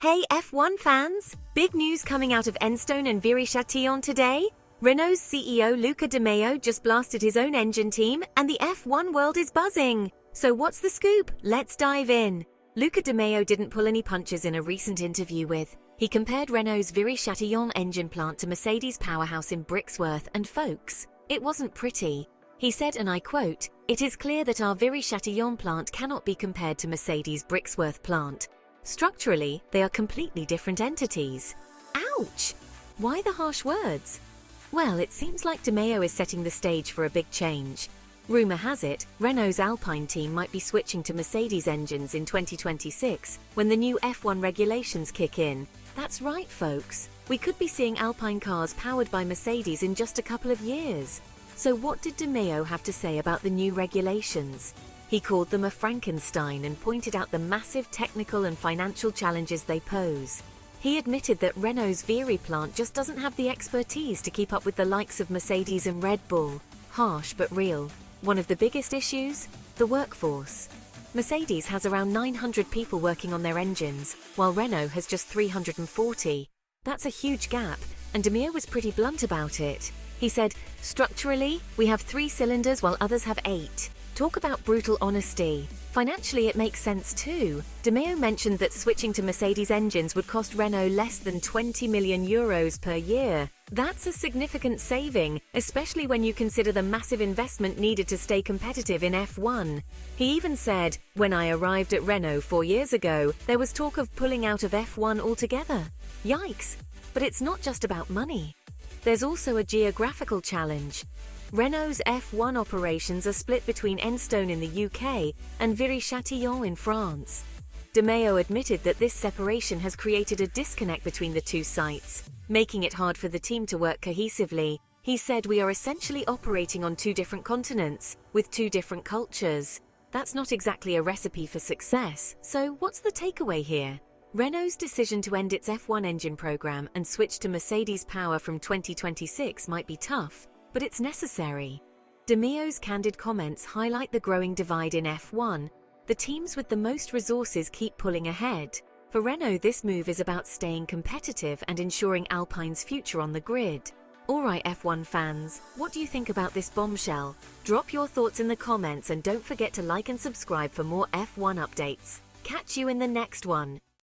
Hey F1 fans! Big news coming out of Enstone and Viry-Châtillon today. Renault's CEO Luca de Meo just blasted his own engine team and the F1 world is buzzing. So what's the scoop? Let's dive in. Luca de Meo didn't pull any punches in a recent interview He compared Renault's Viry-Châtillon engine plant to Mercedes' powerhouse in Brixworth, and folks, it wasn't pretty. He said, and I quote, "It is clear that our Viry-Châtillon plant cannot be compared to Mercedes' Brixworth plant. Structurally, they are completely different entities." Ouch! Why the harsh words? Well, it seems like de Meo is setting the stage for a big change. Rumour has it, Renault's Alpine team might be switching to Mercedes engines in 2026, when the new F1 regulations kick in. That's right, folks. We could be seeing Alpine cars powered by Mercedes in just a couple of years. So what did de Meo have to say about the new regulations? He called them a Frankenstein and pointed out the massive technical and financial challenges they pose. He admitted that Renault's Viry plant just doesn't have the expertise to keep up with the likes of Mercedes and Red Bull. Harsh but real. One of the biggest issues? The workforce. Mercedes has around 900 people working on their engines, while Renault has just 340. That's a huge gap, and de Meo was pretty blunt about it. He said, "Structurally, we have 3 cylinders while others have 8. Talk about brutal honesty. Financially, it makes sense too." De Meo mentioned that switching to Mercedes engines would cost Renault less than €20 million per year. That's a significant saving, especially when you consider the massive investment needed to stay competitive in F1. He even said, "When I arrived at Renault 4 years ago, there was talk of pulling out of F1 altogether." Yikes! But it's not just about money. There's also a geographical challenge. Renault's F1 operations are split between Enstone in the UK and Viry-Châtillon in France. De Meo admitted that this separation has created a disconnect between the two sites, making it hard for the team to work cohesively. He said, "We are essentially operating on 2 different continents, with 2 different cultures. That's not exactly a recipe for success." So what's the takeaway here? Renault's decision to end its F1 engine program and switch to Mercedes power from 2026 might be tough, but it's necessary. De Meo's candid comments highlight the growing divide in F1. The teams with the most resources keep pulling ahead. For Renault, this move is about staying competitive and ensuring Alpine's future on the grid. Alright F1 fans, what do you think about this bombshell? Drop your thoughts in the comments and don't forget to like and subscribe for more F1 updates. Catch you in the next one.